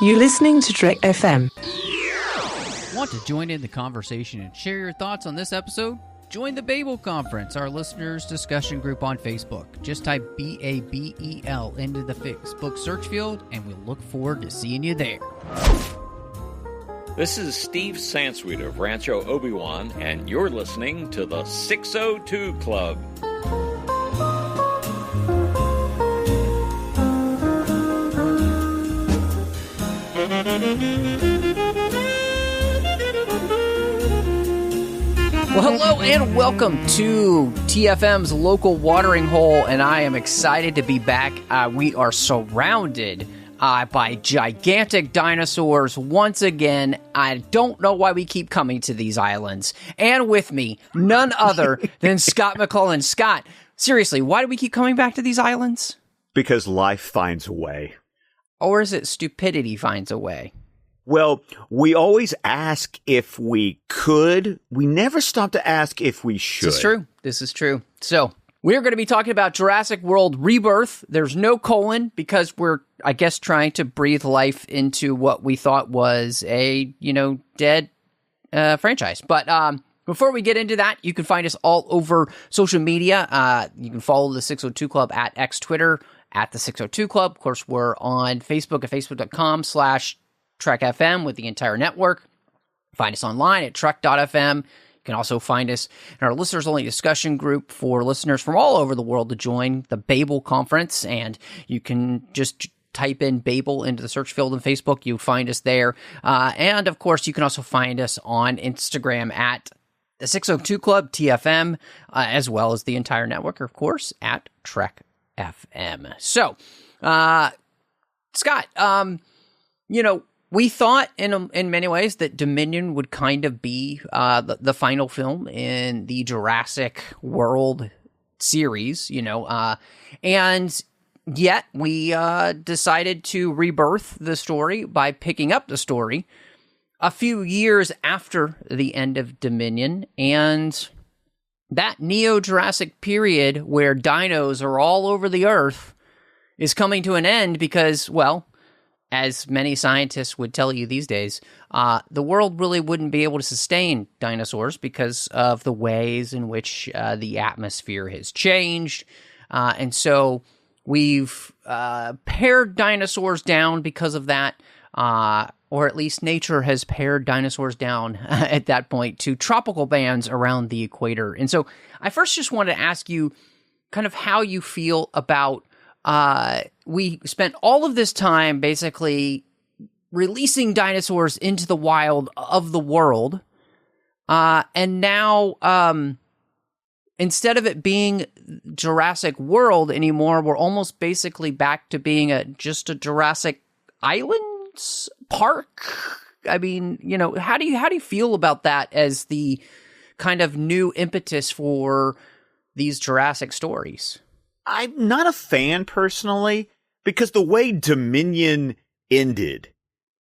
You're listening to Trek FM. Want to join in the conversation and share your thoughts on this episode? Join the Babel Conference, our listeners' discussion group on Facebook. Just type BABEL into the Facebook search field, and we'll look forward to seeing you there. This is Steve Sansweet of Rancho Obi-Wan, and you're listening to the 602 Club. Well, hello and welcome to TFM's local watering hole, and I am excited to be back. We are surrounded by gigantic dinosaurs once again. I don't know why we keep coming to these islands. And with me, none other than Scott McClellan. Scott, seriously, why do we keep coming back to these islands? Because life finds a way. Or is it stupidity finds a way? Well, we always ask if we could. We never stop to ask if we should. This is true. So, we're going to be talking about Jurassic World Rebirth. There's no colon because we're, I guess, trying to breathe life into what we thought was a, dead franchise. But before we get into that, you can find us all over social media. You can follow the 602 Club at X Twitter, at the 602 Club. Of course, we're on Facebook at facebook.com/TrekFM with the entire network. Find us online at trek.fm. You can also find us in our listeners-only discussion group for listeners from all over the world to join the Babel Conference, and you can just type in Babel into the search field on Facebook. You find us there. And, of course, you can also find us on Instagram at the 602 Club, TFM, as well as the entire network, of course, at Trek FM. So, Scott, we thought in many ways that Dominion would kind of be the final film in the Jurassic World series, and yet we decided to rebirth the story by picking up the story a few years after the end of Dominion, and that Neo-Jurassic period where dinos are all over the Earth is coming to an end because, well, as many scientists would tell you these days, the world really wouldn't be able to sustain dinosaurs because of the ways in which the atmosphere has changed. And so we've pared dinosaurs down because of that, or at least nature has pared dinosaurs down at that point to tropical bands around the equator. And so I first just wanted to ask you kind of how you feel about we spent all of this time basically releasing dinosaurs into the wild of the world. And now, instead of it being Jurassic World anymore, we're almost basically back to being just a Jurassic Islands park. I mean, how do you feel about that as the kind of new impetus for these Jurassic stories? I'm not a fan personally, because the way Dominion ended,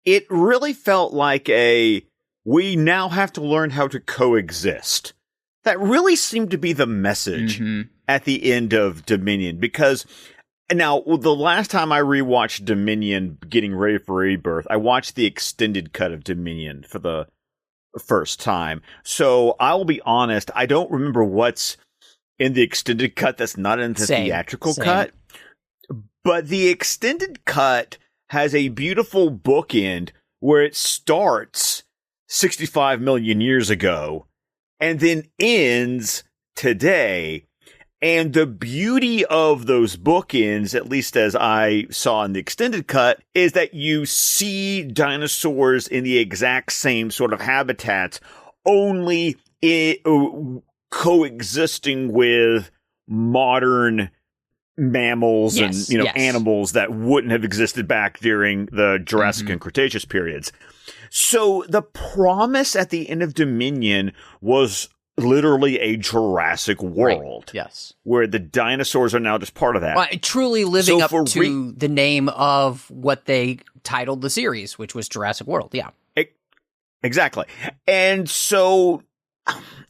it really felt like we now have to learn how to coexist. That really seemed to be the message at the end of Dominion, because now the last time I rewatched Dominion getting ready for Rebirth, I watched the extended cut of Dominion for the first time. So I'll be honest, I don't remember what's in the extended cut that's not in the theatrical cut. But the extended cut has a beautiful bookend where it starts 65 million years ago and then ends today. And the beauty of those bookends, at least as I saw in the extended cut, is that you see dinosaurs in the exact same sort of habitats, only coexisting with modern mammals and animals that wouldn't have existed back during the Jurassic and Cretaceous periods. So the promise at the end of Dominion was literally a Jurassic World. Right. Yes. Where the dinosaurs are now just part of that. Well, truly living up to the name of what they titled the series, which was Jurassic World. Yeah. Exactly. And so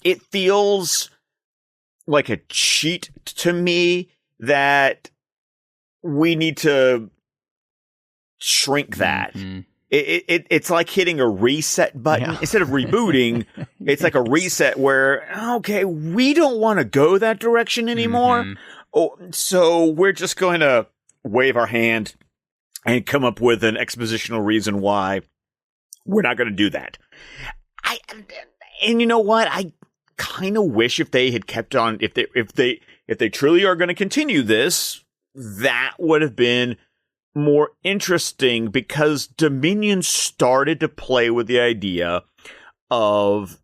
it feels like a cheat to me that we need to shrink that. It's like hitting a reset button. Instead of rebooting, it's like a reset where, okay, we don't want to go that direction anymore. So we're just going to wave our hand and come up with an expositional reason why we're not going to do that. And you know what? I kind of wish if they had kept on, if they truly are going to continue this, that would have been more interesting, because Dominion started to play with the idea of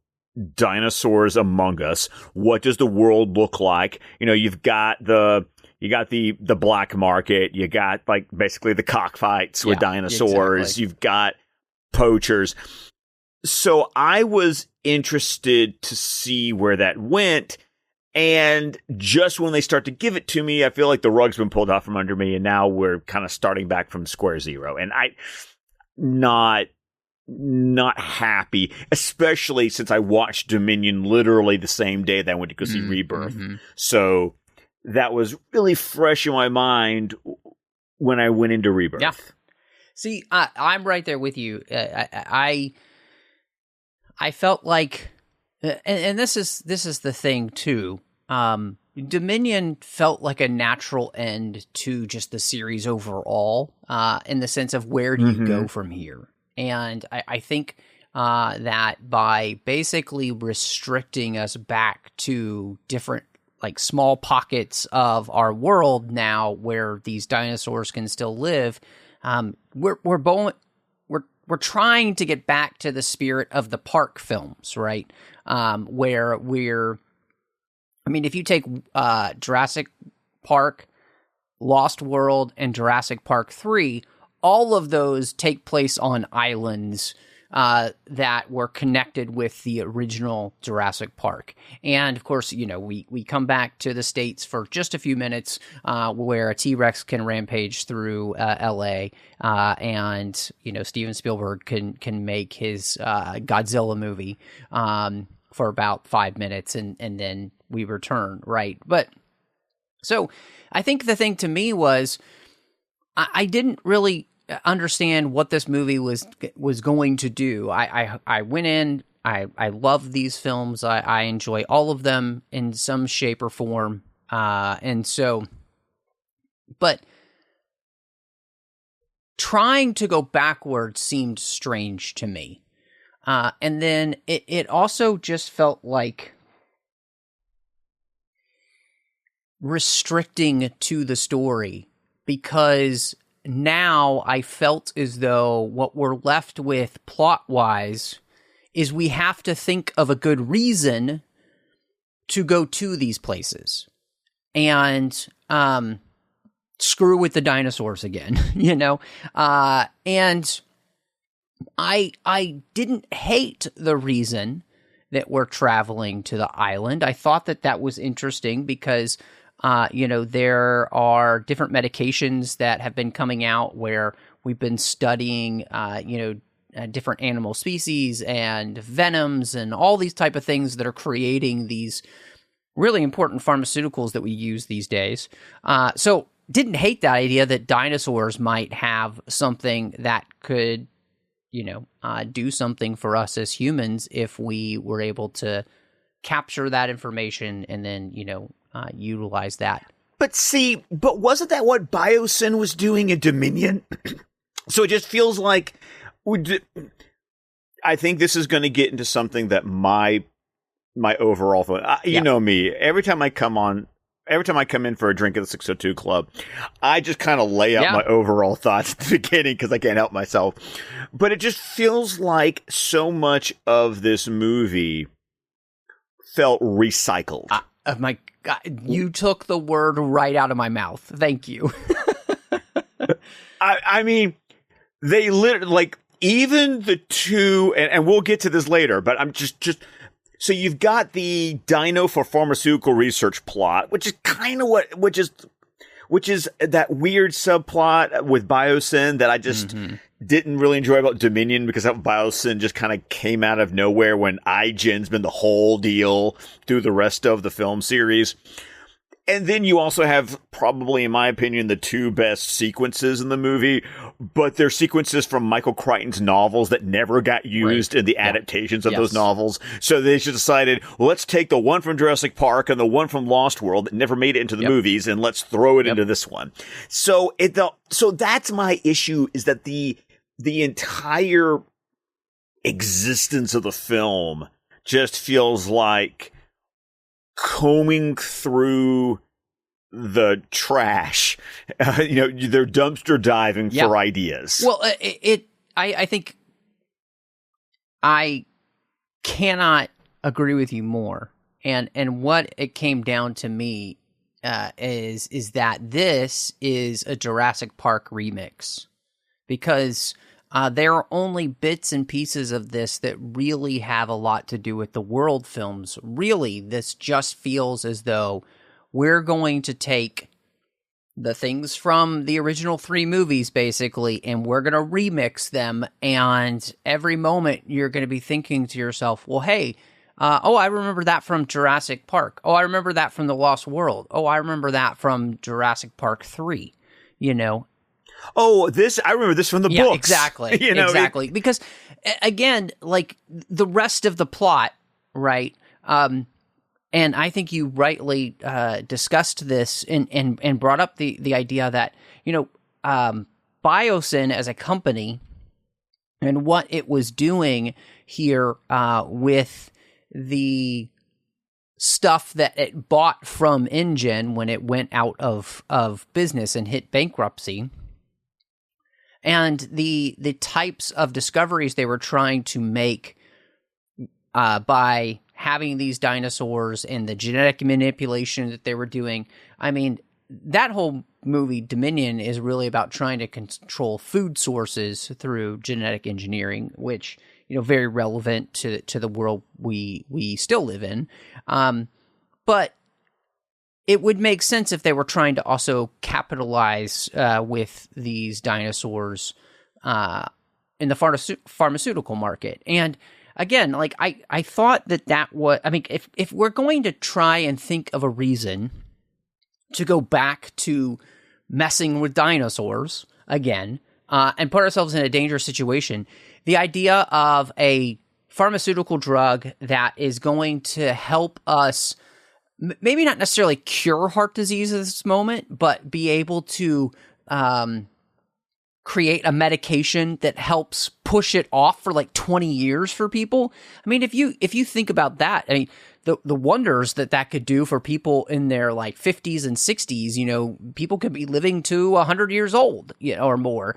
dinosaurs among us. What does the world look like? You know, you got the black market, you got like basically the cockfights with dinosaurs, exactly. You've got poachers. So I was interested to see where that went. And just when they start to give it to me, I feel like the rug's been pulled out from under me, and now we're kind of starting back from square zero. And not happy, especially since I watched Dominion literally the same day that I went to go see Rebirth. So that was really fresh in my mind when I went into Rebirth. Yeah. See, I'm right there with you. I felt like, and this is the thing too. Dominion felt like a natural end to just the series overall, in the sense of where do you go from here? And I think that by basically restricting us back to different, like, small pockets of our world now where these dinosaurs can still live, we're trying to get back to the spirit of the park films, right? Where if you take Jurassic Park, Lost World, and Jurassic Park 3, all of those take place on islands that were connected with the original Jurassic Park. And of course, you know, we come back to the States for just a few minutes, where a T-Rex can rampage through LA, and, you know, Steven Spielberg can make his Godzilla movie for about 5 minutes, and then we return, right? But so I think the thing to me was I didn't really understand what this movie was going to do. I went in, I love these films. I enjoy all of them in some shape or form. And so, but trying to go backwards seemed strange to me. And then it also just felt like restricting to the story, because now I felt as though what we're left with plot-wise is we have to think of a good reason to go to these places. And screw with the dinosaurs again, you know? And I didn't hate the reason that we're traveling to the island. I thought that was interesting because you know, there are different medications that have been coming out where we've been studying, you know, different animal species and venoms and all these type of things that are creating these really important pharmaceuticals that we use these days. So didn't hate that idea that dinosaurs might have something that could, you know, do something for us as humans if we were able to capture that information and then, you know, utilize that. But wasn't that what Biosyn was doing in Dominion? So it just feels like I think this is going to get into something that my overall thought. You know me. Every time I come in for a drink at the 602 Club, I just kind of lay out my overall thoughts at the beginning because I can't help myself. But it just feels like so much of this movie felt recycled. My God, you took the word right out of my mouth. Thank you. I mean, they literally, like, even the two, and we'll get to this later, but I'm just so you've got the Dino for pharmaceutical research plot, which is kind of which is that weird subplot with Biosyn that I just didn't really enjoy about Dominion, because that Biosyn just kind of came out of nowhere when iGen's been the whole deal through the rest of the film series. And then you also have, probably, in my opinion, the two best sequences in the movie, but they're sequences from Michael Crichton's novels that never got used in the adaptations of those novels. So they just decided, well, let's take the one from Jurassic Park and the one from Lost World that never made it into the movies, and let's throw it into this one. So that's my issue, is that the entire existence of the film just feels like combing through the trash. They're dumpster diving for ideas. Well, I think I cannot agree with you more. And what it came down to me is that this is a Jurassic Park remix, because there are only bits and pieces of this that really have a lot to do with the world films. Really, this just feels as though we're going to take the things from the original 3 movies, basically, and we're going to remix them. And every moment you're going to be thinking to yourself, well, hey, I remember that from Jurassic Park. Oh, I remember that from The Lost World. Oh, I remember that from Jurassic Park 3, Oh, I remember this from the books. Exactly. Exactly. Because, again, like, the rest of the plot, right? And I think you rightly discussed this and brought up the idea that, Biosyn as a company and what it was doing here with the stuff that it bought from InGen when it went out of business and hit bankruptcy, and the types of discoveries they were trying to make by having these dinosaurs and the genetic manipulation that they were doing. I mean, that whole movie, Dominion, is really about trying to control food sources through genetic engineering, which, very relevant to the world we still live in. But it would make sense if they were trying to also capitalize with these dinosaurs in the pharmaceutical market. And again, like, I thought that was, I mean, if we're going to try and think of a reason to go back to messing with dinosaurs again and put ourselves in a dangerous situation, the idea of a pharmaceutical drug that is going to help us maybe not necessarily cure heart disease at this moment, but be able to create a medication that helps push it off for like 20 years for people. I mean, if you think about that, I mean, the wonders that could do for people in their like 50s and 60s, people could be living to 100 years old, or more,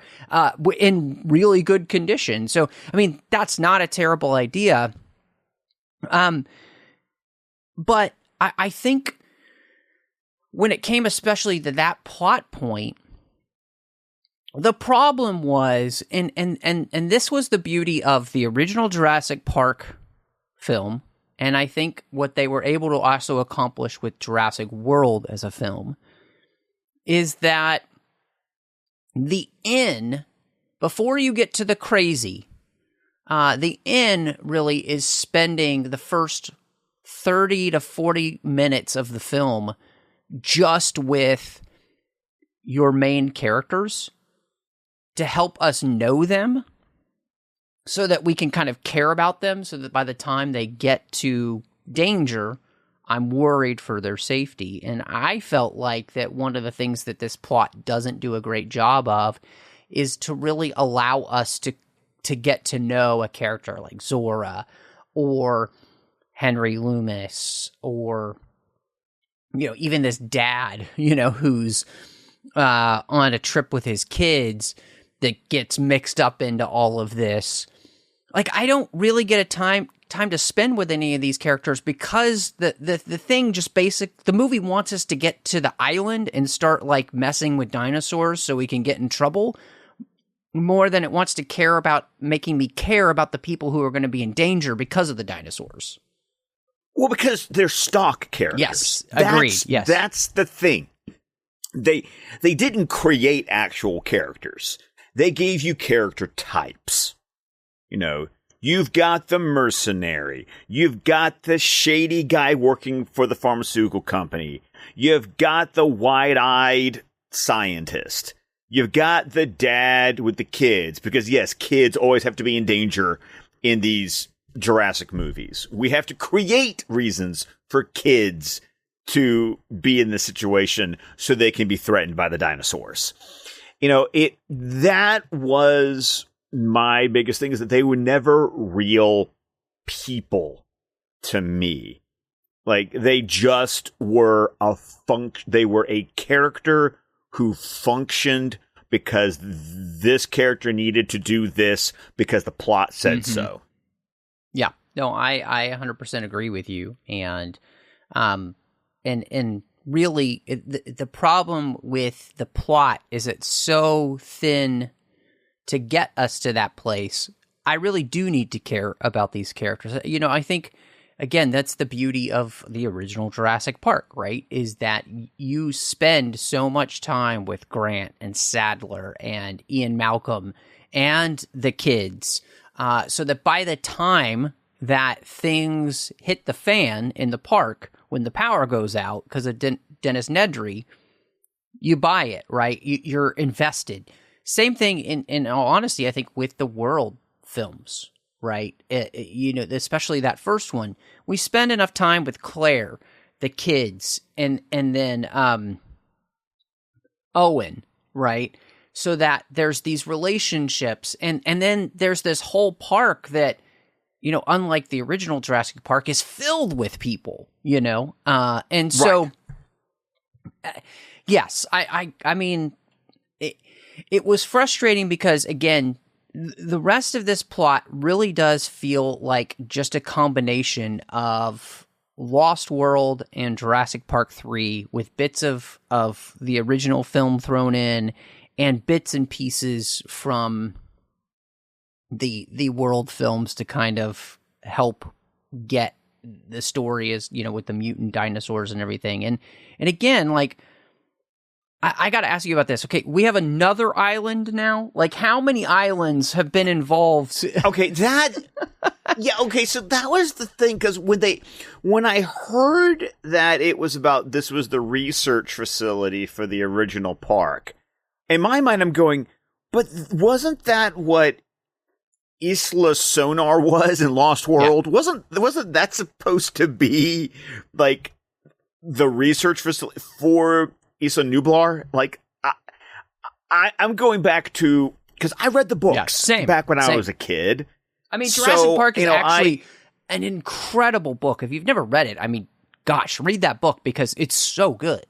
in really good condition. So, I mean, that's not a terrible idea. But I think when it came especially to that plot point, the problem was, and this was the beauty of the original Jurassic Park film, and I think what they were able to also accomplish with Jurassic World as a film, is that the inn, before you get to the crazy, the inn really is spending the first 30 to 40 minutes of the film just with your main characters to help us know them so that we can kind of care about them, so that by the time they get to danger, I'm worried for their safety. And I felt like that one of the things that this plot doesn't do a great job of is to really allow us to get to know a character like Zora or Henry Loomis, or, even this dad, who's on a trip with his kids that gets mixed up into all of this. Like, I don't really get a time to spend with any of these characters, because the thing just the movie wants us to get to the island and start like messing with dinosaurs so we can get in trouble, more than it wants to care about making me care about the people who are going to be in danger because of the dinosaurs. Well, because they're stock characters. Yes, agreed. Yes, that's the thing. They didn't create actual characters. They gave you character types. You've got the mercenary. You've got the shady guy working for the pharmaceutical company. You've got the wide-eyed scientist. You've got the dad with the kids. Because, yes, kids always have to be in danger in these Jurassic movies. We have to create reasons for kids to be in this situation so they can be threatened by the dinosaurs. That was my biggest thing, is that they were never real people to me. Like, they just were they were a character who functioned because this character needed to do this because the plot said so. Yeah. No, I 100% agree with you. And really, the problem with the plot is it's so thin to get us to that place. I really do need to care about these characters. I think, again, that's the beauty of the original Jurassic Park, right? Is that you spend so much time with Grant and Sadler and Ian Malcolm and the kids, so that by the time that things hit the fan in the park, when the power goes out because of Dennis Nedry, you buy it, right? You're invested. Same thing, in all honesty, I think, with the World films, right? Especially that first one. We spend enough time with Claire, the kids, and then Owen, right? So that there's these relationships, and then there's this whole park that, unlike the original Jurassic Park, is filled with people, and so, yes, I mean, it was frustrating because, again, the rest of this plot really does feel like just a combination of Lost World and Jurassic Park 3 with bits of the original film thrown in and bits and pieces from the World films to kind of help get the story, as with the mutant dinosaurs and everything. And again, like, I got to ask you about this. Okay, we have another island now. Like, how many islands have been involved? Okay, yeah, okay, so that was the thing, because when I heard that this was the research facility for the original park, in my mind I'm going, but wasn't that what Isla Sonar was in Lost World? Yeah. Wasn't that supposed to be, like, the research facility for Isla Nublar? Like, I'm going back to, because I read the books back when I was a kid. I mean, Jurassic Park is actually an incredible book. If you've never read it, I mean, gosh, read that book because it's so good.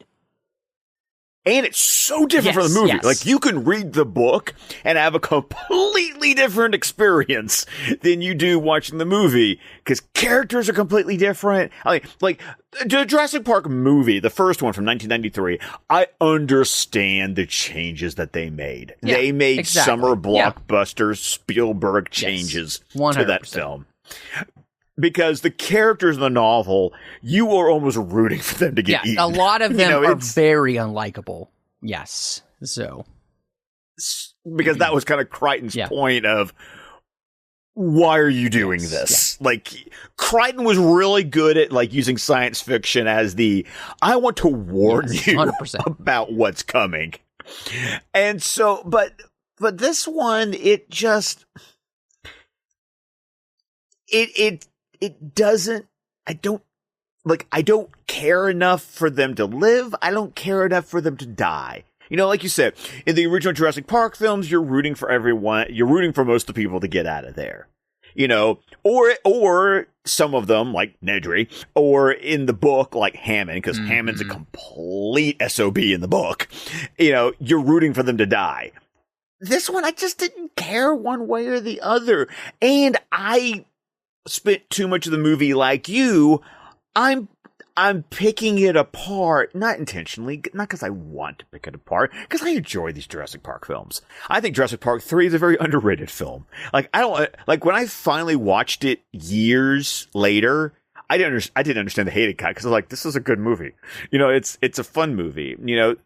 And it's so different from the movie. Yes. Like, you can read the book and have a completely different experience than you do watching the movie, because characters are completely different. Like the Jurassic Park movie, the first one from 1993, I understand the changes that they made. Yeah, they made summer blockbuster Spielberg changes to that film. Because the characters in the novel, you are almost rooting for them to get eaten. A lot of them are very unlikable. Yes. So. Because that was kind of Crichton's point of, why are you doing this? Yeah. Like, Crichton was really good at, like, using science fiction as I want to warn you 100%. About what's coming. And so, but this one, it just, it doesn't, I don't care enough for them to live. I don't care enough for them to die. Like you said, in the original Jurassic Park films, you're rooting for everyone. You're rooting for most of the people to get out of there. Or some of them, like Nedry, or in the book, like Hammond, because Hammond's a complete SOB in the book. You're rooting for them to die. This one, I just didn't care one way or the other. And I spent too much of the movie like you. I'm picking it apart, not intentionally, not because I want to pick it apart, because I enjoy these Jurassic Park films. I think Jurassic Park 3 is a very underrated film. Like, when I finally watched it years later, I didn't understand the hate it got, because I was like, this is a good movie. It's a fun movie.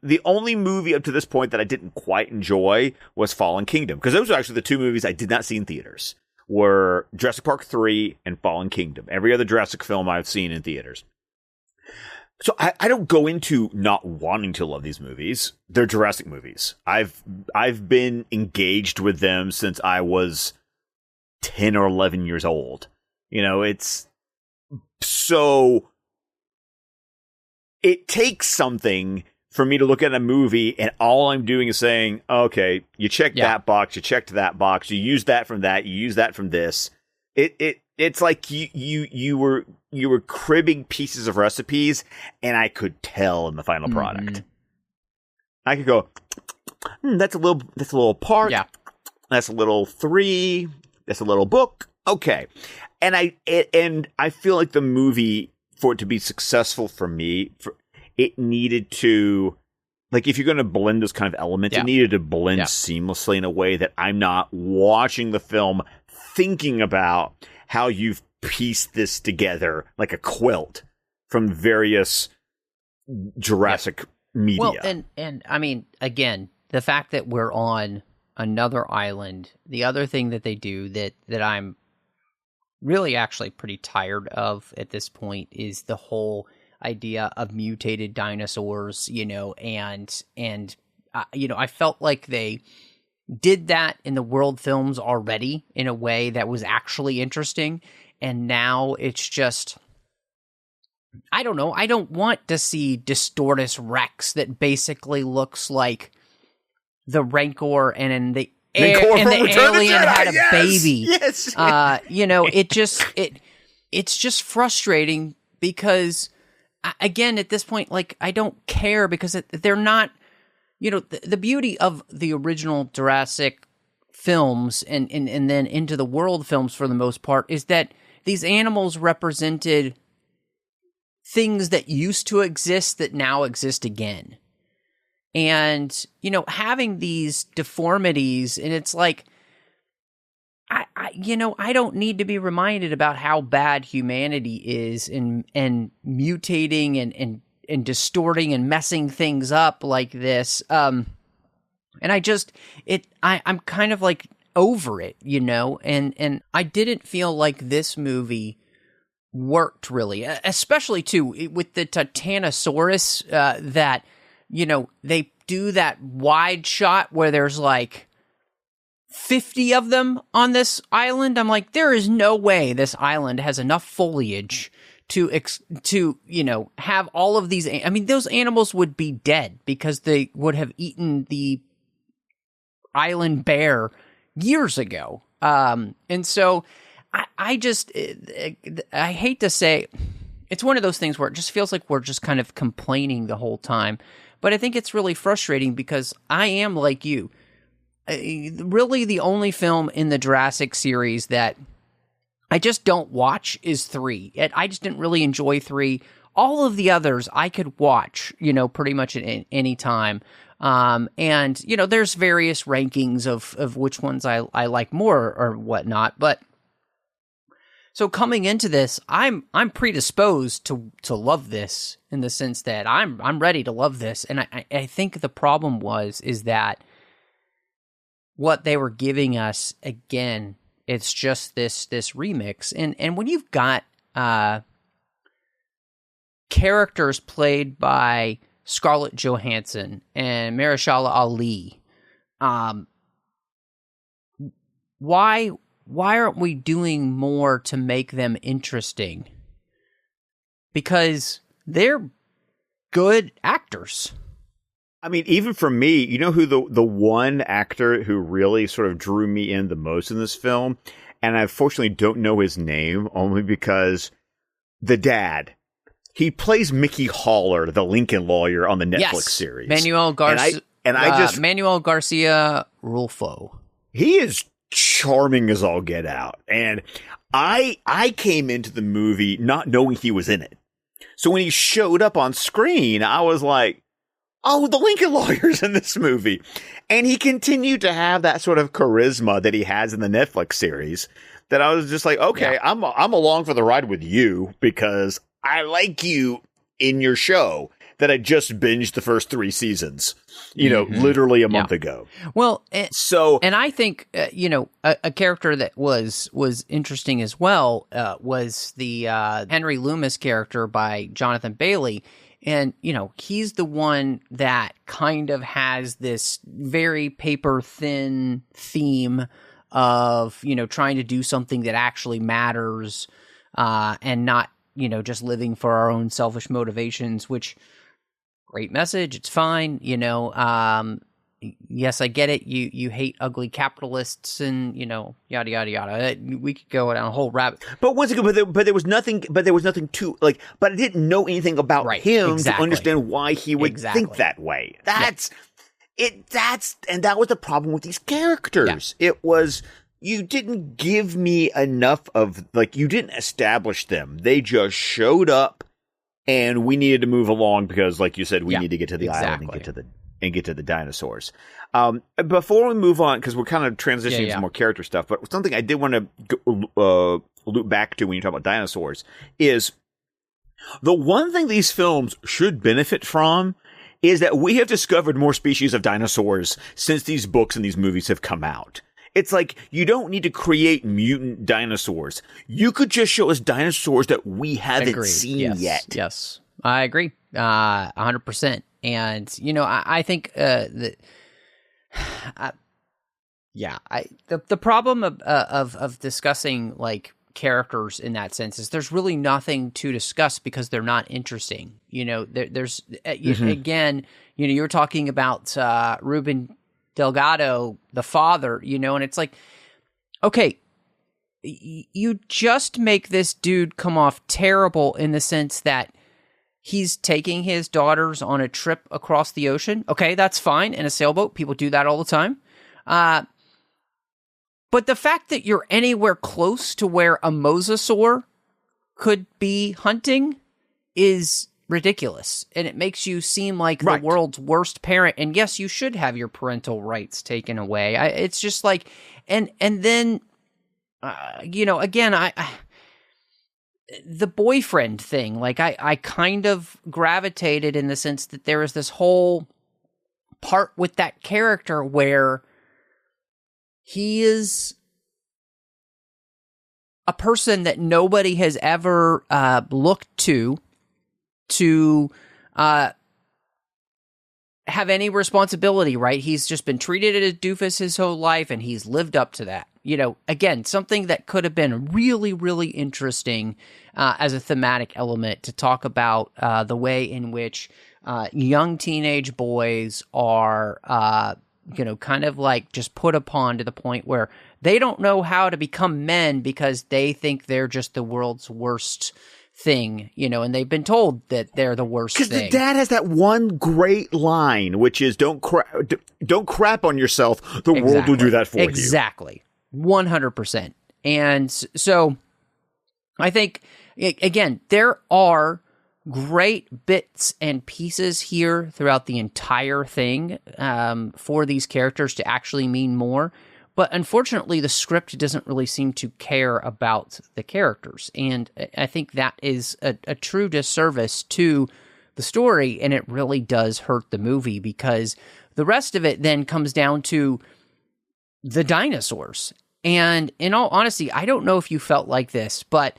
The only movie up to this point that I didn't quite enjoy was Fallen Kingdom, because those were actually the two movies I did not see in theaters. were Jurassic Park 3 and Fallen Kingdom. Every other Jurassic film I've seen in theaters. So I don't go into not wanting to love these movies. They're Jurassic movies. I've been engaged with them since I was 10 or 11 years old. You know, it's so it takes something for me to look at a movie and all I'm doing is saying, okay, you checked that box, you checked that box, you used that from that, you used that from this. It's like you were cribbing pieces of recipes, and I could tell in the final product. I could go, that's a little part. Yeah. That's a little 3. That's a little book. Okay. And I feel like the movie, for it to be successful for me, it needed to, like, if you're going to blend those kind of elements, it needed to blend seamlessly in a way that I'm not watching the film thinking about how you've pieced this together like a quilt from various Jurassic media. Well, and I mean, again, the fact that we're on another island, the other thing that they do that I'm really actually pretty tired of at this point is the whole idea of mutated dinosaurs, you know, and you know, I felt like they did that in the world films already in a way that was actually interesting. And now it's just, I don't know. I don't want to see Distortus Rex that basically looks like the Rancor and in the alien had a baby. Yes. You know, it's just frustrating because, again, at this point, like, I don't care because they're not, you know, the beauty of the original Jurassic films and then into the world films for the most part is that these animals represented things that used to exist that now exist again. And, you know, having these deformities, and it's like, I don't need to be reminded about how bad humanity is and mutating and distorting and messing things up like this. And I'm kind of like over it, you know, and I didn't feel like this movie worked really, especially too with the Titanosaurus, that, you know, they do that wide shot where there's like 50 of them on this island. I'm like, there is no way this island has enough foliage to you know, have all of these. I mean, those animals would be dead because they would have eaten the island bear years ago. And so I just I hate to say, it's one of those things where it just feels like we're just kind of complaining the whole time. But I think it's really frustrating because I am like you. Really, the only film in the Jurassic series that I just don't watch is 3. I just didn't really enjoy 3. All of the others I could watch, you know, pretty much at any time. And, you know, there's various rankings of which ones I like more or whatnot. But so coming into this, I'm predisposed to love this in the sense that I'm ready to love this. And I think the problem is that what they were giving us, again, it's just this remix. And when you've got characters played by Scarlett Johansson and Mahershala Ali, why aren't we doing more to make them interesting? Because they're good actors. I mean, even for me, you know who the one actor who really sort of drew me in the most in this film, and I fortunately don't know his name, only because the dad, he plays Mickey Haller, the Lincoln lawyer on the Netflix series. Manuel Garcia Rulfo. He is charming as all get out. And I came into the movie not knowing he was in it. So when he showed up on screen, I was like, oh, the Lincoln lawyer's in this movie. And he continued to have that sort of charisma that he has in the Netflix series, that I was just like, okay, yeah. I'm along for the ride with you because I like you in your show. that I just binged the first 3 seasons, literally a month ago. Well, and I think, a character that was interesting as well was the Henry Loomis character by Jonathan Bailey. And, he's the one that kind of has this very paper thin theme of, trying to do something that actually matters and not, just living for our own selfish motivations, which great message. It's fine. Yes, I get it. You hate ugly capitalists and, yada, yada, yada. We could go down a whole rabbit. But once again, but there was nothing to but I didn't know anything about him to understand why he would think that way. And that was the problem with these characters. Yeah. It was, you didn't give me enough of, you didn't establish them. They just showed up and we needed to move along because, like you said, we need to get to the island and get to the dinosaurs. Before we move on, because we're kind of transitioning to more character stuff, but something I did want to loop back to when you talk about dinosaurs is the one thing these films should benefit from is that we have discovered more species of dinosaurs since these books and these movies have come out. It's like, you don't need to create mutant dinosaurs. You could just show us dinosaurs that we haven't seen yet. Yes, I agree. 100%. And, I think that, the problem of discussing characters in that sense is there's really nothing to discuss because they're not interesting. There's again, you were talking about Ruben Delgado, the father, and it's like, okay, you just make this dude come off terrible in the sense that he's taking his daughters on a trip across the ocean. Okay, that's fine. In a sailboat, people do that all the time. But the fact that you're anywhere close to where a mosasaur could be hunting is ridiculous. And it makes you seem like the world's worst parent. And yes, you should have your parental rights taken away. It's just like, and then, again, the boyfriend thing, I kind of gravitated in the sense that there is this whole part with that character where he is a person that nobody has ever looked to have any responsibility, right? He's just been treated as a doofus his whole life, and he's lived up to that. Again, something that could have been really, really interesting as a thematic element to talk about the way in which young teenage boys are, kind of just put upon to the point where they don't know how to become men because they think they're just the world's worst thing, and they've been told that they're the worst thing. Because the dad has that one great line, which is, don't crap on yourself. The world will do that for you. Exactly. 100%. And so I think, again, there are great bits and pieces here throughout the entire thing for these characters to actually mean more. But unfortunately, the script doesn't really seem to care about the characters. And I think that is a true disservice to the story, and it really does hurt the movie because the rest of it then comes down to the dinosaurs. And in all honesty, I don't know if you felt like this, but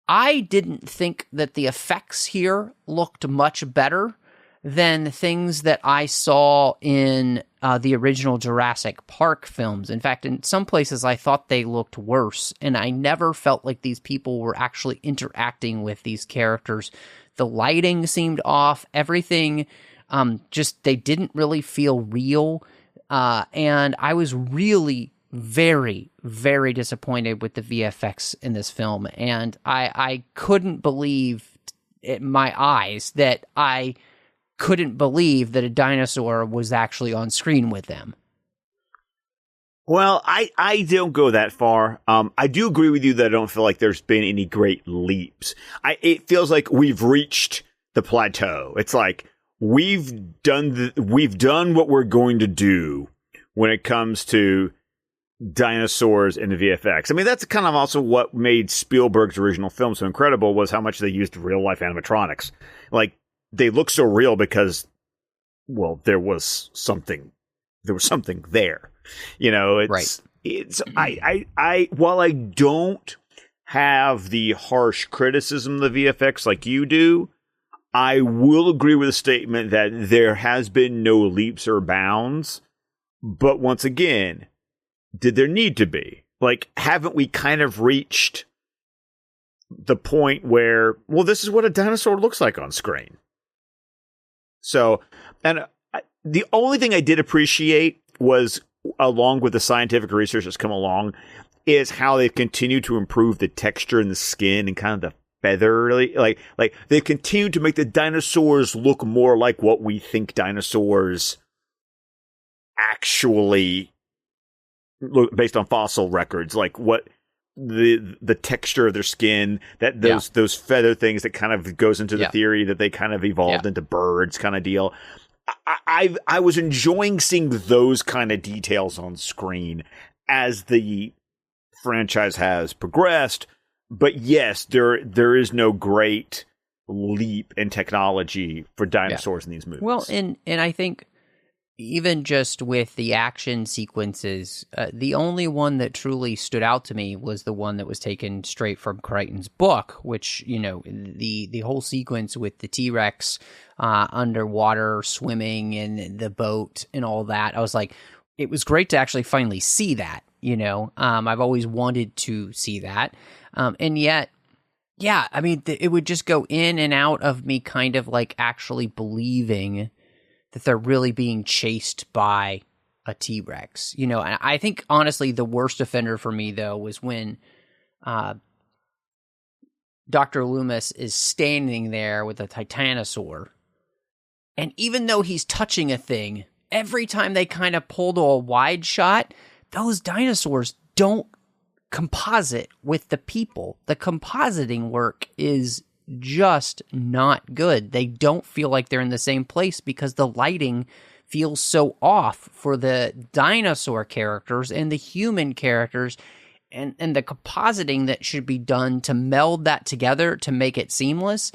I didn't think that the effects here looked much better than things that I saw in the original Jurassic Park films. In fact, in some places I thought they looked worse, and I never felt like these people were actually interacting with these characters. The lighting seemed off, everything, they didn't really feel real, and I was really very, very disappointed with the VFX in this film, and I couldn't believe in my eyes that I couldn't believe that a dinosaur was actually on screen with them. Well, I don't go that far. I do agree with you that I don't feel like there's been any great leaps. It feels like we've reached the plateau. It's like we've done what we're going to do when it comes to dinosaurs in the VFX. I mean, that's kind of also what made Spielberg's original film so incredible, was how much they used real life animatronics. Like, they look so real because, well, there was something there. You know, while I don't have the harsh criticism of the VFX like you do, I will agree with the statement that there has been no leaps or bounds. But once again, did there need to be? Like, haven't we kind of reached the point where, well, this is what a dinosaur looks like on screen? So, and the only thing I did appreciate was, along with the scientific research that's come along, is how they've continued to improve the texture in the skin and kind of the feather. Like they've continued to make the dinosaurs look more like what we think dinosaurs actually look, based on fossil records, like what the texture of their skin, that those feather things that kind of goes into the theory that they kind of evolved into birds kind of deal. I was enjoying seeing those kind of details on screen as the franchise has progressed. But yes, there is no great leap in technology for dinosaurs in these movies. Well, and I think even just with the action sequences, the only one that truly stood out to me was the one that was taken straight from Crichton's book, which, you know, the whole sequence with the T-Rex underwater swimming and the boat and all that. I was like, it was great to actually finally see that, you know. I've always wanted to see that. And yet, yeah, I mean, it would just go in and out of me kind of like actually believing that they're really being chased by a T-Rex, you know. And I think, honestly, the worst offender for me, though, was when Dr. Loomis is standing there with a Titanosaur. And even though he's touching a thing, every time they kind of pull to a wide shot, those dinosaurs don't composite with the people. The compositing work is just not good. They don't feel like they're in the same place because the lighting feels so off for the dinosaur characters and the human characters, and the compositing that should be done to meld that together to make it seamless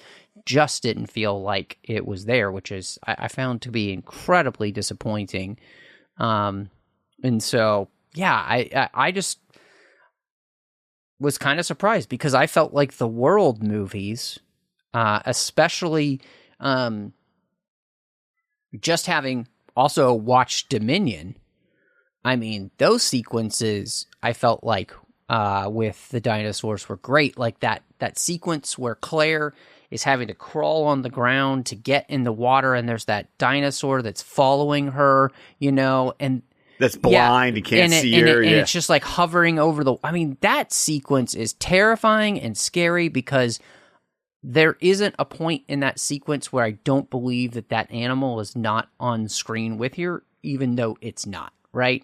just didn't feel like it was there, which is I found to be incredibly disappointing. And so, yeah, I just was kind of surprised because I felt like the World movies, especially just having also watched Dominion, I mean, those sequences I felt like with the dinosaurs were great. Like that sequence where Claire is having to crawl on the ground to get in the water, and there's that dinosaur that's following her, you know, and that's blind, you can't see her. And it's just like hovering over the... I mean, that sequence is terrifying and scary because there isn't a point in that sequence where I don't believe that animal is not on screen with you, even though it's not, right?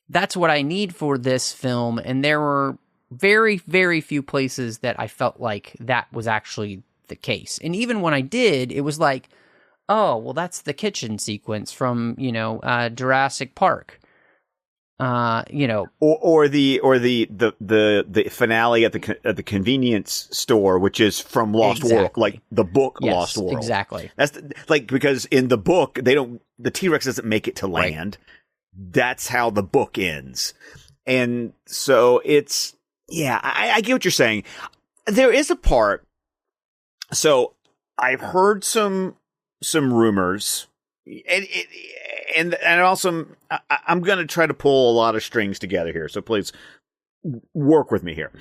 That's what I need for this film, and there were very, very few places that I felt like that was actually the case. And even when I did, it was like, oh, well, that's the kitchen sequence from, you know, Jurassic Park. You know, or the finale at the convenience store, which is from Lost World, like the book Lost World. Exactly. That's because in the book the T-Rex doesn't make it to land. Right. That's how the book ends, and so it's I get what you're saying. There is a part. So I've heard some rumors, and also I'm going to try to pull a lot of strings together here. So please work with me here.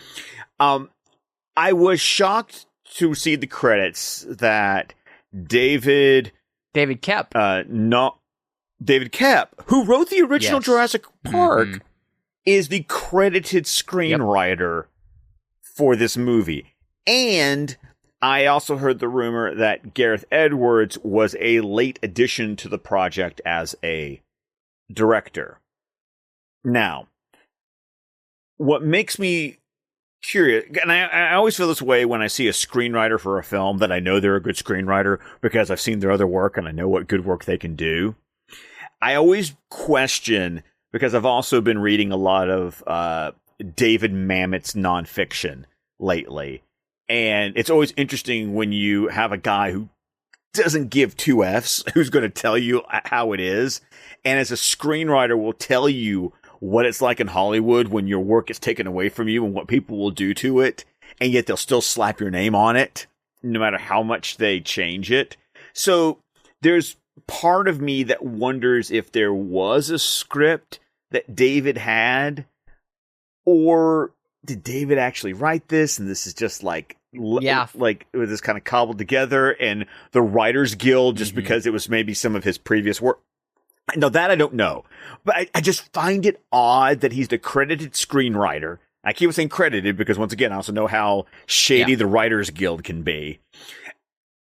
I was shocked to see the credits that David Koepp, David Koepp, who wrote the original Jurassic Park, is the credited screenwriter for this movie. And I also heard the rumor that Gareth Edwards was a late addition to the project as a director. Now, what makes me curious, and I always feel this way when I see a screenwriter for a film, that I know they're a good screenwriter because I've seen their other work and I know what good work they can do. I always question because I've also been reading a lot of David Mamet's nonfiction lately. And it's always interesting when you have a guy who doesn't give two Fs, who's going to tell you how it is. And as a screenwriter will tell you what it's like in Hollywood when your work is taken away from you and what people will do to it. And yet they'll still slap your name on it, no matter how much they change it. So there's part of me that wonders if there was a script that David had, or did David actually write this? And this is just like it was this kind of cobbled together, and the Writers Guild, just because it was maybe some of his previous work. No, that I don't know. But I just find it odd that he's the credited screenwriter. I keep saying credited because, once again, I also know how shady the Writers Guild can be.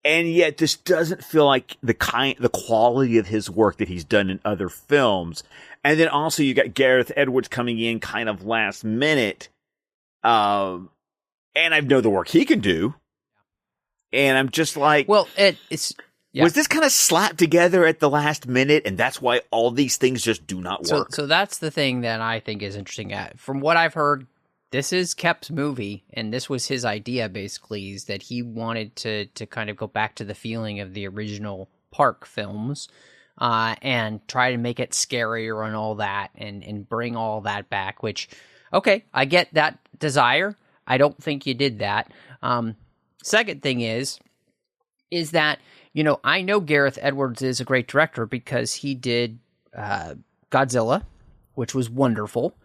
And yet this doesn't feel like the quality of his work that he's done in other films. And then also you got Gareth Edwards coming in kind of last minute. And I know the work he can do. And I'm just like, well, it's was this kind of slapped together at the last minute, and that's why all these things just do not work? So that's the thing that I think is interesting. From what I've heard, this is Kep's movie, and this was his idea, basically, is that he wanted to kind of go back to the feeling of the original Park films and try to make it scarier and all that, and bring all that back, which, okay, I get that desire. I don't think you did that. Second thing is that, I know Gareth Edwards is a great director because he did Godzilla, which was wonderful.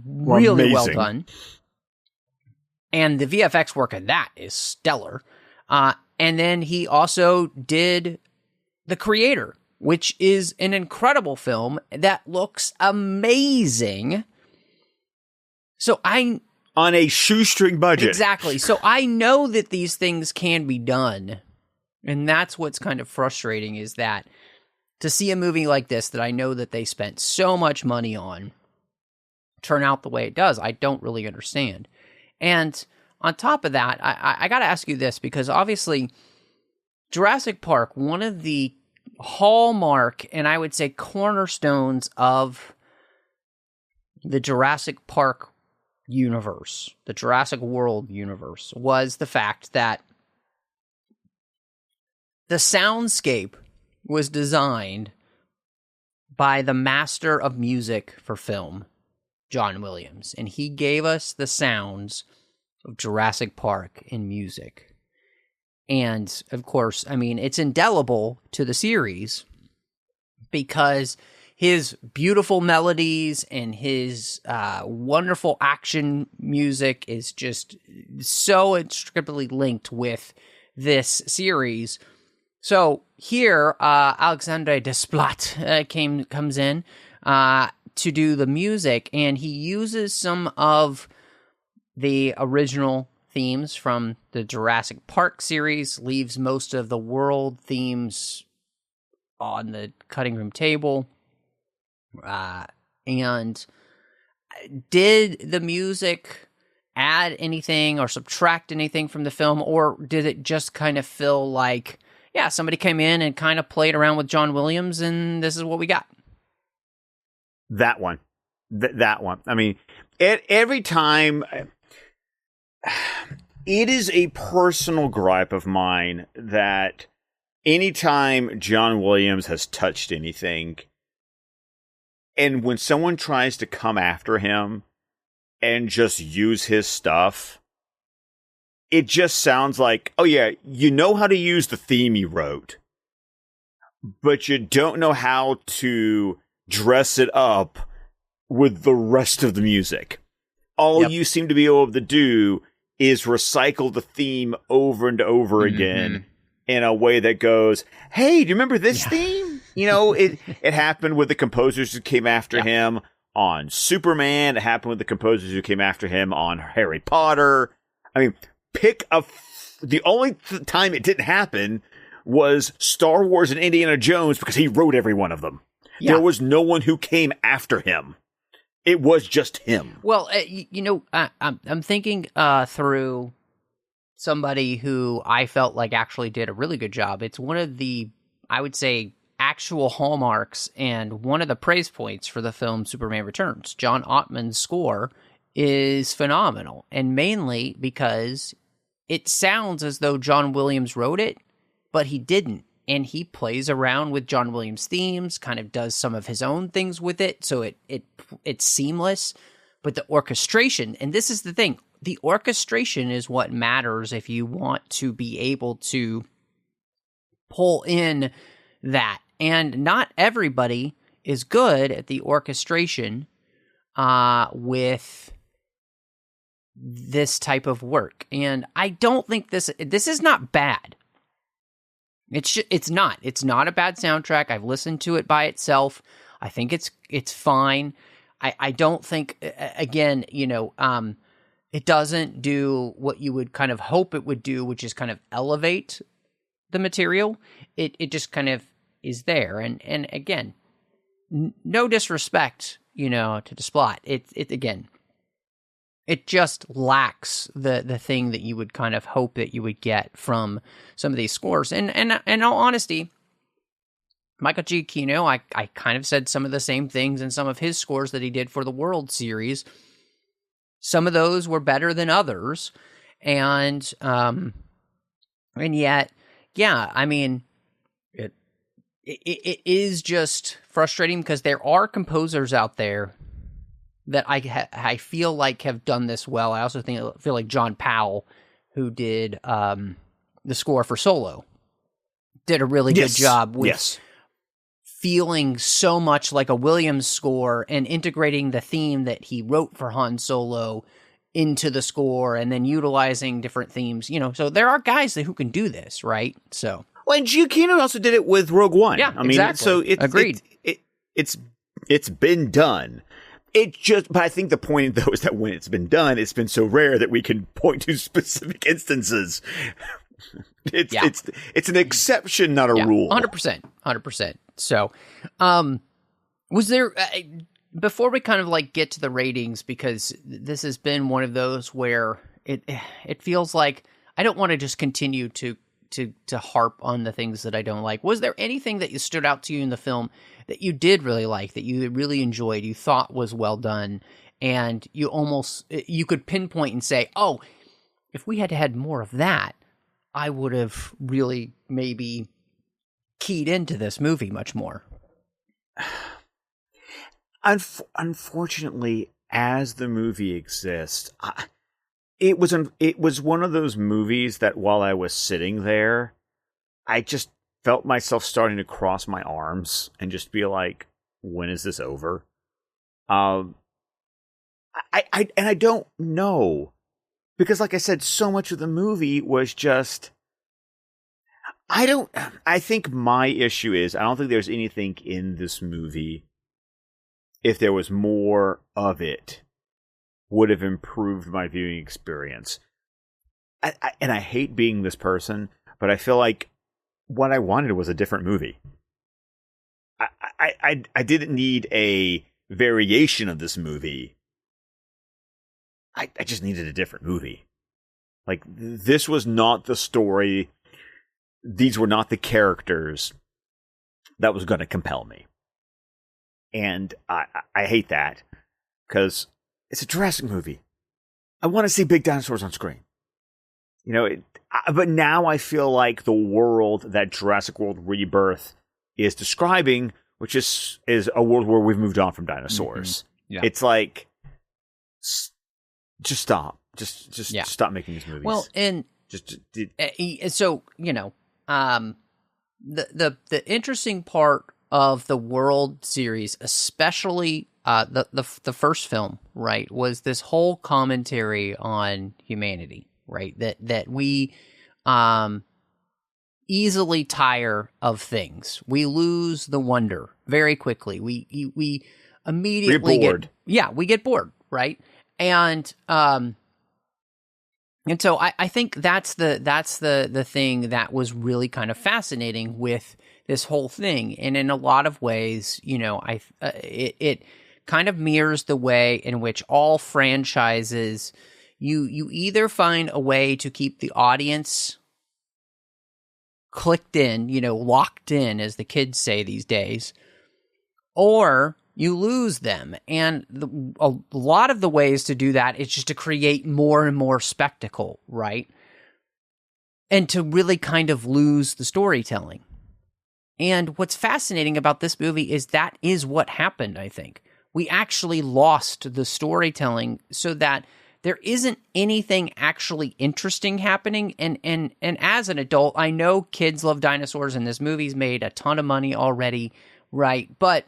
Really well done. And the VFX work of that is stellar. And then he also did The Creator, which is an incredible film that looks amazing. So on a shoestring budget. Exactly. So I know that these things can be done. And that's what's kind of frustrating, is that to see a movie like this that I know that they spent so much money on turn out the way it does, I don't really understand. And on top of that, I got to ask you this, because obviously Jurassic Park, one of the hallmark and I would say cornerstones of the Jurassic Park universe, the Jurassic World universe, was the fact that the soundscape was designed by the master of music for film, John Williams, and he gave us the sounds of Jurassic Park in music. And, of course, I mean, it's indelible to the series because his beautiful melodies and his wonderful action music is just so inextricably linked with this series. So here, Alexandre Desplat comes in to do the music, and he uses some of the original themes from the Jurassic Park series, leaves most of the world themes on the cutting room table, and did the music add anything or subtract anything from the film, or did it just kind of feel like, yeah, somebody came in and kind of played around with John Williams, and this is what we got? That one. That one. I mean, every time... It is a personal gripe of mine that anytime John Williams has touched anything, and when someone tries to come after him and just use his stuff, it just sounds like, oh yeah, you know how to use the theme you wrote, but you don't know how to dress it up with the rest of the music. All you seem to be able to do is recycle the theme over and over again in a way that goes, hey, do you remember this theme? You know, it happened with the composers who came after him on Superman. It happened with the composers who came after him on Harry Potter. I mean, the only time it didn't happen was Star Wars and Indiana Jones, because he wrote every one of them. Yeah. There was no one who came after him. It was just him. Well, I'm thinking through somebody who I felt like actually did a really good job. It's one of the, I would say, actual hallmarks and one of the praise points for the film Superman Returns. John Ottman's score is phenomenal, and mainly because it sounds as though John Williams wrote it, but he didn't. And he plays around with John Williams' themes, kind of does some of his own things with it, so it's seamless. But the orchestration, and this is the thing, the orchestration is what matters if you want to be able to pull in that. And not everybody is good at the orchestration with this type of work. And I don't think this is not bad. It's not a bad soundtrack. I've listened to it by itself. I think it's fine. I don't think, again, it doesn't do what you would kind of hope it would do, which is kind of elevate the material. It just kind of is there. And again, no disrespect, to the Splat. It just lacks the thing that you would kind of hope that you would get from some of these scores. And in all honesty, Michael Giacchino, I kind of said some of the same things in some of his scores that he did for the World Series. Some of those were better than others. And yet, yeah, I mean, it is just frustrating because there are composers out there that I feel like have done this well. I also feel like John Powell, who did the score for Solo, did a really good job with feeling so much like a Williams score and integrating the theme that he wrote for Han Solo into the score and then utilizing different themes. So there are guys who can do this, right? So, well, and Giacchino also did it with Rogue One. Yeah, exactly. So agreed. It's been done. But I think the point, though, is that when it's been done, it's been so rare that we can point to specific instances. It's an exception, not a rule. 100%. So, was there, before we kind of get to the ratings, because this has been one of those where it feels like I don't want to just continue to harp on the things that I don't like. Was there anything that stood out to you in the film that you did really like, that you really enjoyed, you thought was well done, and you could pinpoint and say, oh, if we had had more of that, I would have really maybe keyed into this movie much more? Unfortunately, as the movie exists, it was one of those movies that while I was sitting there, I just felt myself starting to cross my arms and just be like, when is this over? I don't know, because like I said, so much of the movie was just, I think my issue is, I don't think there's anything in this movie, if there was more of it, would have improved my viewing experience. And I hate being this person, but I feel like what I wanted was a different movie. I didn't need a variation of this movie. I just needed a different movie. Like, this was not the story. These were not the characters that was going to compel me. And I hate that, because it's a Jurassic movie. I want to see big dinosaurs on screen. But now I feel like the world that Jurassic World Rebirth is describing, which is a world where we've moved on from dinosaurs. Mm-hmm. Yeah. It's like, just stop. Just stop making these movies. Well, and so, the interesting part of the World series, especially the first film, right, was this whole commentary on humanity, right? That we easily tire of things. We lose the wonder very quickly. We immediately we get bored, right? And so I think that's the thing that was really kind of fascinating with this whole thing. And in a lot of ways, it kind of mirrors the way in which all franchises, you either find a way to keep the audience clicked in, locked in, as the kids say these days, or you lose them. And a lot of the ways to do that is just to create more and more spectacle, right? And to really kind of lose the storytelling. And what's fascinating about this movie is that is what happened, I think. We actually lost the storytelling so that there isn't anything actually interesting happening. And as an adult, I know kids love dinosaurs and this movie's made a ton of money already, right? But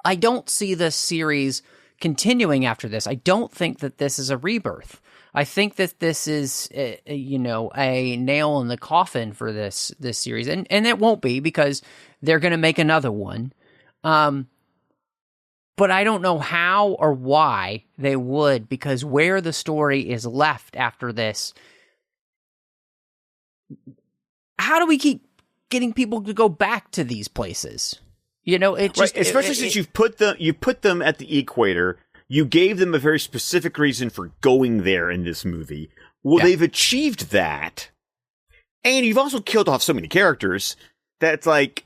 I don't see this series continuing after this. I don't think that this is a rebirth. I think that this is, a nail in the coffin for this series. And it won't be, because they're going to make another one. But I don't know how or why they would, because where the story is left after this, how do we keep getting people to go back to these places? It just, right, especially since you put them at the equator. You gave them a very specific reason for going there in this movie. Well, they've achieved that, and you've also killed off so many characters that's like,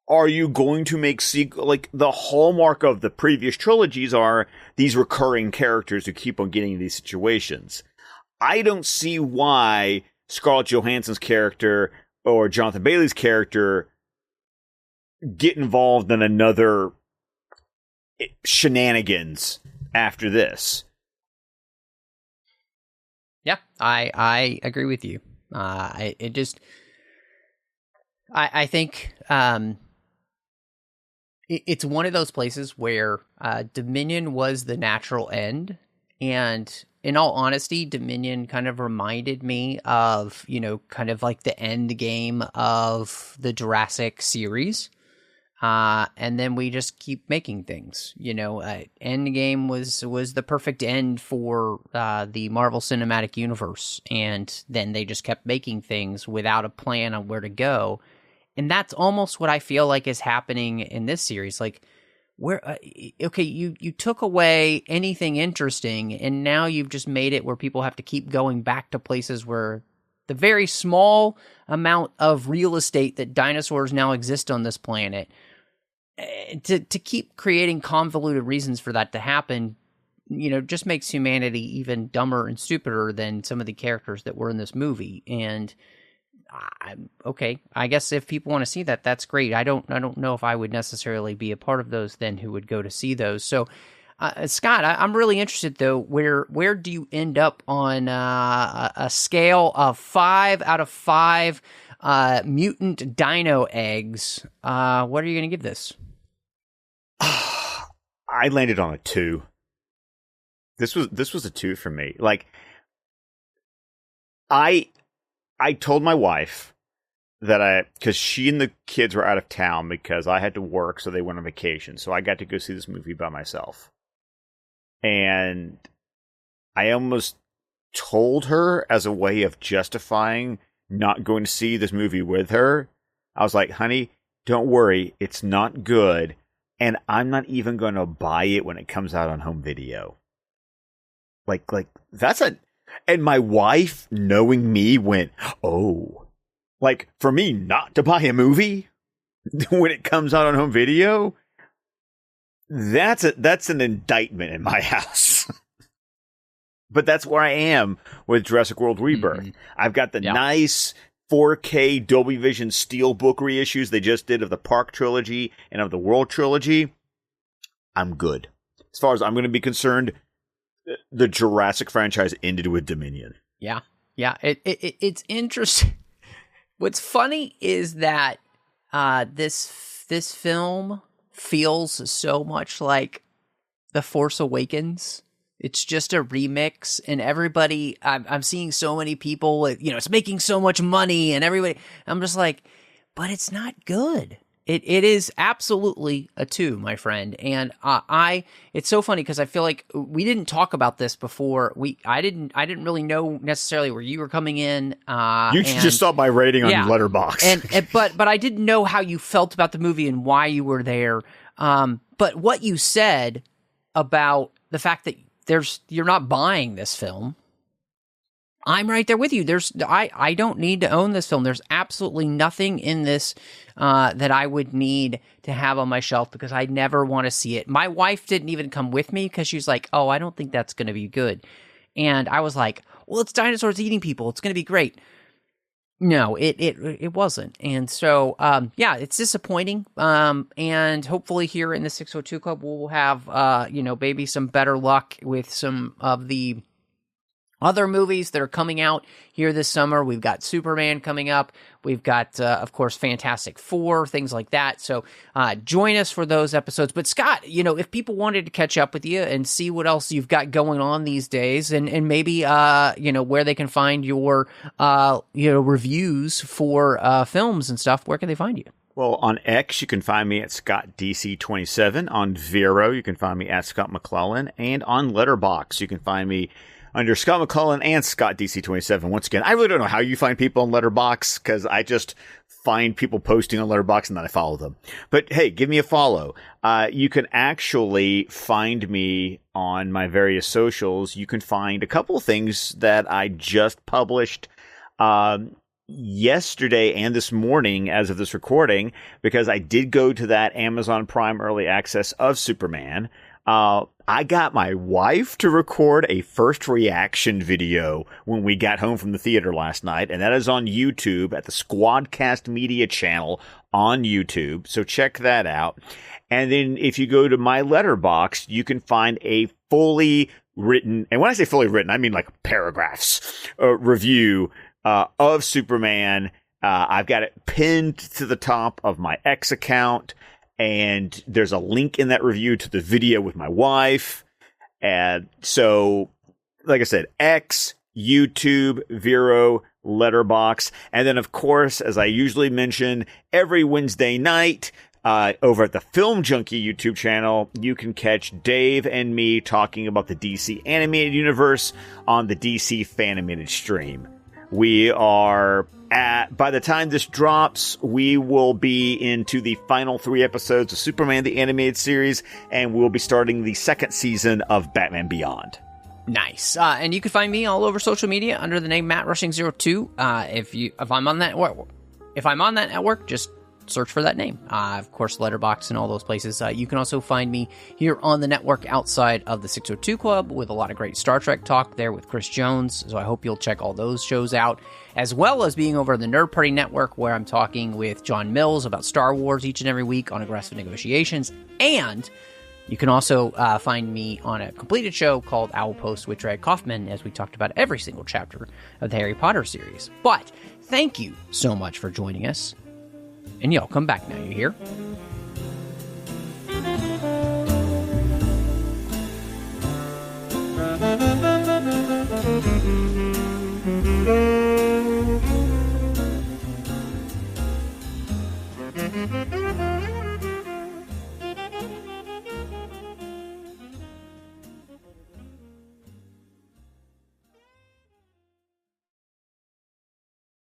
are you going to make like the hallmark of the previous trilogies are these recurring characters who keep on getting in these situations? I don't see why Scarlett Johansson's character or Jonathan Bailey's character get involved in another shenanigans after this. Yeah, I agree with you. I think it's one of those places where Dominion was the natural end, and in all honesty, Dominion kind of reminded me of, kind of like the end game of the Jurassic series. And then we just keep making things, Endgame was the perfect end for the Marvel Cinematic Universe. And then they just kept making things without a plan on where to go. And that's almost what I feel like is happening in this series. Like, where, you took away anything interesting, and now you've just made it where people have to keep going back to places where the very small amount of real estate that dinosaurs now exist on this planet, to keep creating convoluted reasons for that to happen, just makes humanity even dumber and stupider than some of the characters that were in this movie. And I guess if people want to see that, that's great. I don't know if I would necessarily be a part of those then who would go to see those. So, Scott, I'm really interested though. Where do you end up on a scale of 5 out of 5 mutant dino eggs? What are you going to give this? I landed on a 2. This was a 2 for me. Like, I told my wife that because she and the kids were out of town because I had to work, so they went on vacation. So I got to go see this movie by myself. And I almost told her as a way of justifying not going to see this movie with her. I was like, honey, don't worry. It's not good. And I'm not even going to buy it when it comes out on home video. Like and my wife, knowing me, went, oh, like, for me not to buy a movie when it comes out on home video, that's an indictment in my house. But that's where I am with Jurassic World Rebirth. Mm-hmm. I've got the nice 4K Dolby Vision Steelbook reissues they just did of the Park Trilogy and of the World Trilogy. I'm good. As far as I'm going to be concerned, the Jurassic franchise ended with Dominion. Yeah. It's interesting. What's funny is that this film feels so much like The Force Awakens. It's just a remix, and everybody, I'm seeing so many people, it's making so much money, and everybody, I'm just like, but it's not good. It is absolutely a 2, my friend. And it's so funny because I feel like we didn't talk about this before. I didn't really know necessarily where you were coming in. You just saw my rating on Letterboxd. But I didn't know how you felt about the movie and why you were there. But what you said about the fact that you're not buying this film, I'm right there with you. I don't need to own this film. There's absolutely nothing in this that I would need to have on my shelf because I never want to see it. My wife didn't even come with me because she's like, oh, I don't think that's going to be good. And I was like, well, it's dinosaurs eating people. It's going to be great. No, it wasn't. And so, yeah, it's disappointing. And hopefully here in the 602 Club, we'll have, maybe some better luck with some of the other movies that are coming out here this summer. We've got Superman coming up. We've got, of course, Fantastic Four, things like that. So join us for those episodes. But Scott, if people wanted to catch up with you and see what else you've got going on these days and maybe, where they can find your, reviews for films and stuff, where can they find you? Well, on X, you can find me at ScottDC27. On Vero, you can find me at Scott McClellan. And on Letterboxd, you can find me under Scott McClellan and Scott DC27. Once again, I really don't know how you find people on Letterboxd because I just find people posting on Letterboxd and then I follow them. But hey, give me a follow. You can actually find me on my various socials. You can find a couple of things that I just published yesterday and this morning as of this recording, because I did go to that Amazon Prime early access of Superman. I got my wife to record a first reaction video when we got home from the theater last night, and that is on YouTube at the Squadcast Media channel on YouTube. So check that out. And then if you go to my Letterboxd, you can find a fully written, and when I say fully written, I mean like paragraphs, review of Superman. I've got it pinned to the top of my X account. And there's a link in that review to the video with my wife. And so, like I said, X, YouTube, Vero, Letterboxd. And then, of course, as I usually mention, every Wednesday night, over at the Film Junkie YouTube channel, you can catch Dave and me talking about the DC animated universe on the DC Fanimated stream. We are by the time this drops, we will be into the final 3 episodes of Superman the Animated Series, and we'll be starting the 2nd season of Batman Beyond. Nice. And you can find me all over social media under the name MattRushing02. If I'm on that network, just search for that name. Of course, Letterboxd and all those places. You can also find me here on the network outside of the 602 Club with a lot of great Star Trek talk there with Chris Jones. So I hope you'll check all those shows out, as well as being over the Nerd Party Network, where I'm talking with John Mills about Star Wars each and every week on Aggressive Negotiations. And you can also find me on a completed show called Owl Post with Drag Kaufman, as we talked about every single chapter of the Harry Potter series. But thank you so much for joining us. And y'all come back now, you hear?